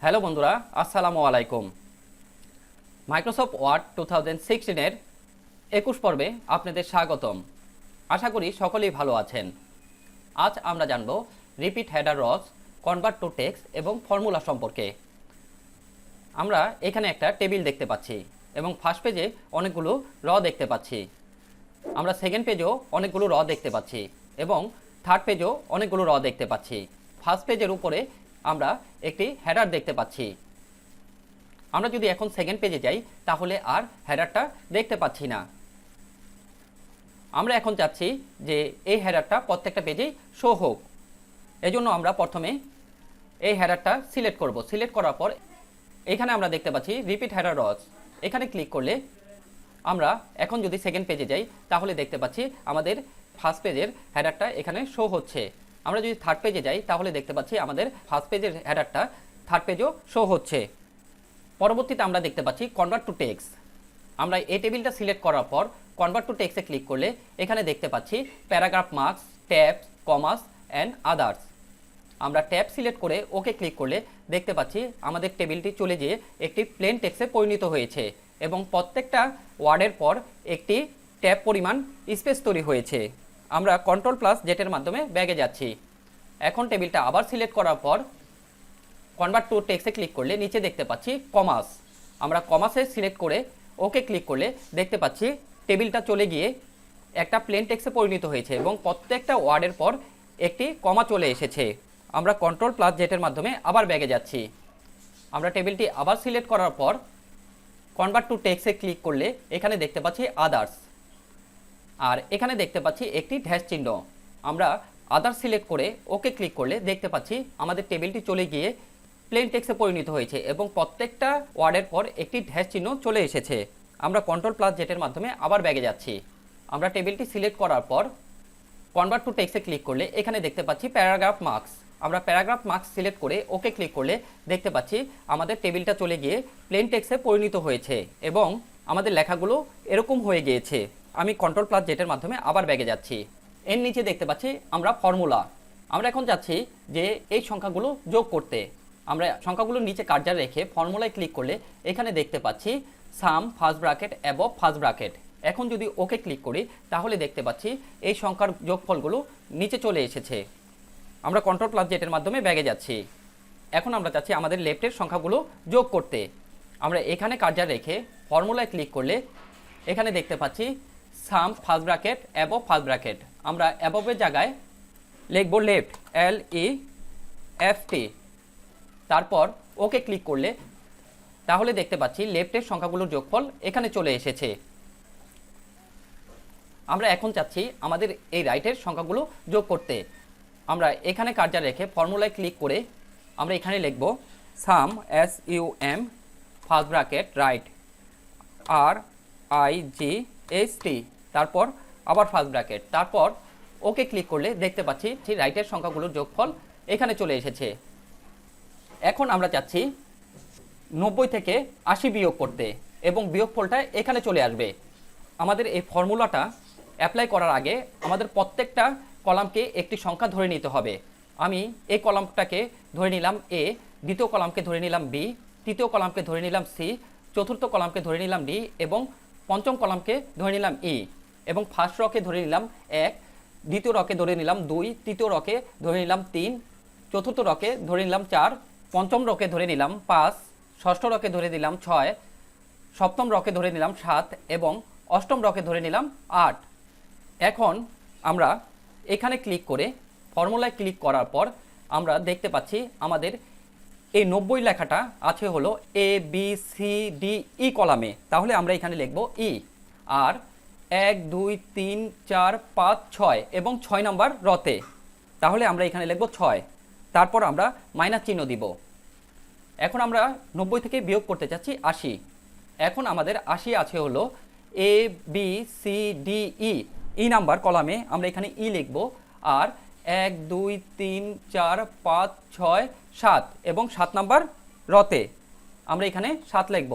Hello বন্ধুরা, আসসালামু আলাইকুম। মাইক্রোসফট ওয়ার্ড 2016 এর 21 পর্বে আপনাদের স্বাগতম। আশা করি সকলেই ভালো আছেন। আজ আমরা জানব রিপিট হেডার রস, কনভার্ট টু টেক্সট এবং ফর্মুলা সম্পর্কে। আমরা এখানে একটা টেবিল দেখতে পাচ্ছি এবং ফার্স্ট পেজে অনেকগুলো র দেখতে পাচ্ছি। আমরা সেকেন্ড পেজেও অনেকগুলো র দেখতে পাচ্ছি এবং থার্ড পেজেও অনেকগুলো র দেখতে পাচ্ছি। ফার্স্ট পেজের উপরে আমরা একটি হেডার দেখতে পাচ্ছি। আমরা যদি এখন সেকেন্ড পেজে যাই তাহলে আর হেডারটা দেখতে পাচ্ছি না। আমরা এখন চাচ্ছি যে এই হেডারটা প্রত্যেকটা পেজেই শো হোক। এজন্য আমরা প্রথমে এই হেডারটা সিলেক্ট করব। সিলেক্ট করার পর এখানে আমরা দেখতে পাচ্ছি রিপিট হেডার রস। এখানে ক্লিক করলে আমরা এখন যদি সেকেন্ড পেজে যাই তাহলে দেখতে পাচ্ছি আমাদের ফার্স্ট পেজের হেডারটা এখানে শো হচ্ছে। আমরা যদি থার্ড পেজে যাই তাহলে দেখতে পাচ্ছি আমাদের ফার্স্ট পেজের হেডারটা থার্ড পেজেও শো হচ্ছে। পরবর্তীতে আমরা দেখতে পাচ্ছি কনভার্ট টু টেক্সট। আমরা এই টেবিলটা সিলেক্ট করার পর কনভার্ট টু টেক্সটে ক্লিক করলে এখানে দেখতে পাচ্ছি paragraph marks, tabs, commas and others. আমরা ট্যাব সিলেক্ট করে ওকে ক্লিক করলে দেখতে পাচ্ছি আমাদের টেবিলটি চলে যেয়ে একটি প্লেন টেক্সটে পরিণত হয়েছে এবং প্রত্যেকটা ওয়ার্ডের পর একটি ট্যাব পরিমাণ স্পেস তৈরি হয়েছে। আমরা কন্ট্রোল প্লাস জেটের মাধ্যমে ব্যাগে যাচ্ছি। এখন টেবিলটা আবার সিলেক্ট করার পর কনভার্ট টু টেক্সটে ক্লিক করলে নিচে দেখতে পাচ্ছি কমাস। আমরা কমাসে সিলেক্ট করে ওকে ক্লিক করলে দেখতে পাচ্ছি টেবিলটা চলে গিয়ে একটা প্লেন টেক্সটে পরিণত হয়েছে এবং প্রত্যেকটা ওয়ার্ডের পর একটি কমা চলে এসেছে। আমরা কন্ট্রোল প্লাস জেটের মাধ্যমে আবার ব্যাগে যাচ্ছি। আমরা টেবিলটি আবার সিলেক্ট করার পর কনভার্ট টু টেক্সটে ক্লিক করলে এখানে দেখতে পাচ্ছি আদার্স, আর এখানে দেখতে পাচ্ছি একটি ড্যাশ চিহ্ন। আমরা আদার্স সিলেক্ট করে ওকে ক্লিক করলে দেখতে পাচ্ছি আমাদের টেবিলটি চলে গিয়ে প্লেন টেক্সটে পরিণত হয়েছে এবং প্রত্যেকটা ওয়ার্ডের পর একটি ড্যাশ চিহ্ন চলে এসেছে। আমরা কন্ট্রোল প্লাস জেটের মাধ্যমে আবার ব্যাগে যাচ্ছি। আমরা টেবিলটি সিলেক্ট করার পর কনভার্ট টু টেক্সটে ক্লিক করলে এখানে দেখতে পাচ্ছি প্যারাগ্রাফ মার্কস। আমরা প্যারাগ্রাফ মার্কস সিলেক্ট করে ওকে ক্লিক করলে দেখতে পাচ্ছি আমাদের টেবিলটা চলে গিয়ে প্লেন টেক্সটে পরিণত হয়েছে এবং আমাদের লেখাগুলো এরকম হয়ে গিয়েছে। আমি কন্ট্রোল প্লাস জেটের মাধ্যমে আবার ব্যাগে যাচ্ছি। এর নিচে দেখতে পাচ্ছি আমরা ফর্মুলা। আমরা এখন যাচ্ছি যে এই সংখ্যাগুলো যোগ করতে। আমরা সংখ্যাগুলোর নিচে কার্সার রেখে ফর্মুলায় ক্লিক করলে এখানে দেখতে পাচ্ছি সাম first bracket above first bracket. এখন যদি ওকে ক্লিক করি তাহলে দেখতে পাচ্ছি এই সংখ্যার যোগফলগুলো নিচে চলে এসেছে। আমরা কন্ট্রোল প্লাস জেটের মাধ্যমে ব্যাগে যাচ্ছি। এখন আমরা চাচ্ছি আমাদের লেফটের সংখ্যাগুলো যোগ করতে। আমরা এখানে কার্সার রেখে ফর্মুলায় ক্লিক করলে এখানে দেখতে পাচ্ছি সাম first bracket above first bracket. আমরা অ্যাবভের জায়গায় লিখব লেফট, LEFT। তারপর ওকে ক্লিক করলে তাহলে দেখতে পাচ্ছি লেফটের সংখ্যাগুলোর যোগফল এখানে চলে এসেছে। আমরা এখন চাচ্ছি আমাদের এই রাইটের সংখ্যাগুলো যোগ করতে। আমরা এখানে কার্সার রেখে ফর্মুলায় ক্লিক করে আমরা এখানে লিখব সাম SUM first bracket right RIGST, তারপর আবার ফার্স্ট ব্র্যাকেট। তারপর ওকে ক্লিক করলে দেখতে পাচ্ছি যে রাইটের সংখ্যাগুলোর যোগফল এখানে চলে এসেছে। এখন আমরা চাচ্ছি 90 থেকে 80 বিয়োগ করতে এবং বিয়োগফলটা এখানে চলে আসবে। আমাদের এই ফর্মুলাটা অ্যাপ্লাই করার আগে আমাদের প্রত্যেকটা কলামকে একটি সংখ্যা ধরে নিতে হবে। আমি এই কলামটাকে ধরে নিলাম A, দ্বিতীয় কলামকে ধরে নিলাম B, তৃতীয় কলামকে ধরে নিলাম C, চতুর্থ কলামকে ধরে নিলাম D এবং পঞ্চম কলামকে ধরে নিলাম E এবং ফার্স্ট রকে ধরে নিলাম 1, দ্বিতীয় রকে ধরে নিলাম 2, তৃতীয় রকে ধরে নিলাম 3, চতুর্থ রকে ধরে নিলাম 4, পঞ্চম রকে ধরে নিলাম 5, ষষ্ঠ রকে ধরে নিলাম 6, সপ্তম রকে ধরে নিলাম 7 এবং অষ্টম রকে ধরে নিলাম 8। এখন আমরা এখানে ক্লিক করে ফর্মুলায় ক্লিক করার পর আমরা দেখতে পাচ্ছি আমাদের এই 90 লেখাটা আছে হলো ABCDE কলামে। তাহলে আমরা এখানে লিখব E। আর 1 2 3 4 5 6 এবং 6 নম্বর রতে, তাহলে আমরা এখানে লিখব 6। তারপর আমরা মাইনাস চিহ্ন দিব। এখন আমরা 90 থেকে বিয়োগ করতে চাচ্ছি 80। এখন আমাদের 80 আছে হলো ABCDE নাম্বার কলামে। আমরা এখানে E লিখব আর 1 2 3 4 5 6 7 এবং 7 নাম্বার রতে আমরা এখানে 7 লিখব।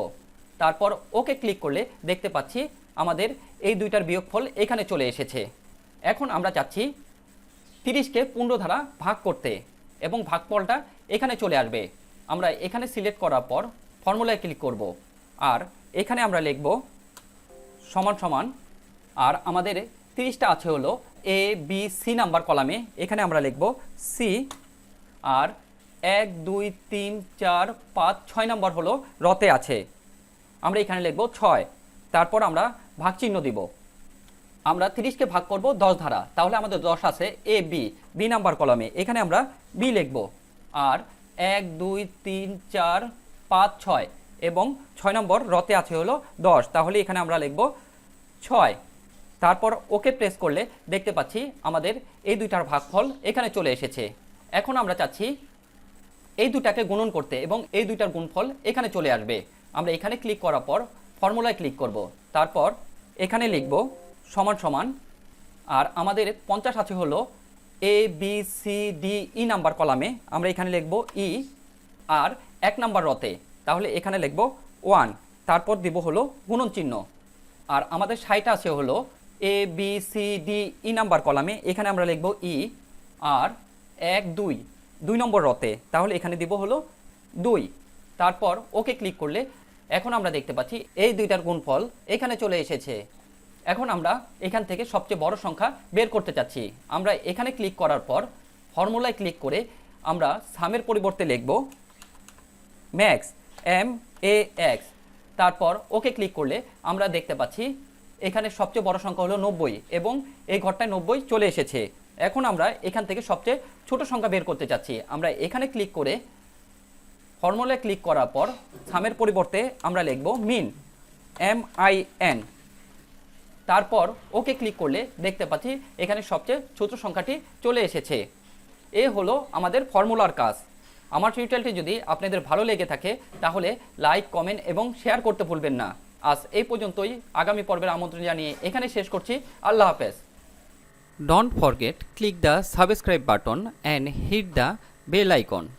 তারপর ওকে ক্লিক করলে দেখতে পাচ্ছি আমাদের এই দুইটার বিয়োগফল এখানে চলে এসেছে। এখন আমরা চাচ্ছি 30কে 15 দ্বারা ভাগ করতে এবং ভাগফলটা এখানে চলে আসবে। আমরা এখানে সিলেক্ট করার পর ফর্মুলায় ক্লিক করব, আর এখানে আমরা লিখব সমান সমান, আর আমাদের 30টা আছে হলো এ বি সি নাম্বার কলামে, এখানে আমরা লিখব সি, আর 1 2 3 4 5 6 নম্বর হলো রতে আছে, আমরা এখানে লিখব 6। তারপর আমরা ভাগ চিহ্ন দিব। আমরা 30কে ভাগ করব 10 দ্বারা, তাহলে আমাদের 10 আছে এ বি বি নাম্বার কলামে, এখানে আমরা বি লিখব। আর 1 2 3 4 5 6 এবং 6 নম্বর রতে আছে হলো 10, তাহলে এখানে আমরা লিখব 6। তারপর ওকে প্রেস করলে দেখতে পাচ্ছি আমাদের এই দুইটার ভাগফল এখানে চলে এসেছে। এখন আমরা চাচ্ছি এই দুটাকে গুণন করতে এবং এই দুইটার গুণফল এখানে চলে আসবে। আমরা এখানে ক্লিক করার পর ফর্মুলায় ক্লিক করব, তারপর এখানে লিখব সমান সমান, আর আমাদের 50 আছে হলো A B C D E number কলামে, আমরা এখানে লিখব ই, আর 1 নাম্বার রতে, তাহলে এখানে লিখব 1, তারপর দিব হলো গুণন চিহ্ন। আর আমাদের 60 আছে হলো A B C D E number কলামে, এখানে আমরা লিখব ই, আর 1 2 নম্বর রতে, তাহলে এখানে দিব হলো 2। তারপর ওকে ক্লিক করলে এখন আমরা দেখতে পাচ্ছি এই দুইটার গুণফল এখানে চলে এসেছে। এখন আমরা এখান থেকে সবচেয়ে বড় সংখ্যা বের করতে চাচ্ছি। আমরা এখানে ক্লিক করার পর ফর্মুলায় ক্লিক করে আমরা সামের পরিবর্তে লিখব ম্যাক্স, MAX। তারপর ওকে ক্লিক করলে আমরা দেখতে পাচ্ছি এখানে সবচেয়ে বড় সংখ্যা হলো 90 এবং এই ঘরটায় 90 চলে এসেছে। এখন আমরা এখান থেকে সবচেয়ে ছোট সংখ্যা বের করতে চাচ্ছি। আমরা এখানে ক্লিক করে ফর্মুলায় ক্লিক করার পর সামের পরিবর্তে আমরা লিখব মিন, MIN। তারপর ওকে ক্লিক করলে দেখতে পাচ্ছি এখানে সবচেয়ে ছোট সংখ্যাটি চলে এসেছে। এ হলো আমাদের ফর্মুলার কাজ। আমার টিউটোরিয়ালটি যদি আপনাদের ভালো লেগে থাকে তাহলে লাইক, কমেন্ট এবং শেয়ার করতে ভুলবেন না। আজ এই পর্যন্তই, আগামী পর্বের আমন্ত্রণ জানিয়ে এখানে শেষ করছি। আল্লাহ হাফেজ। Don't forget click the subscribe button and hit the bell icon.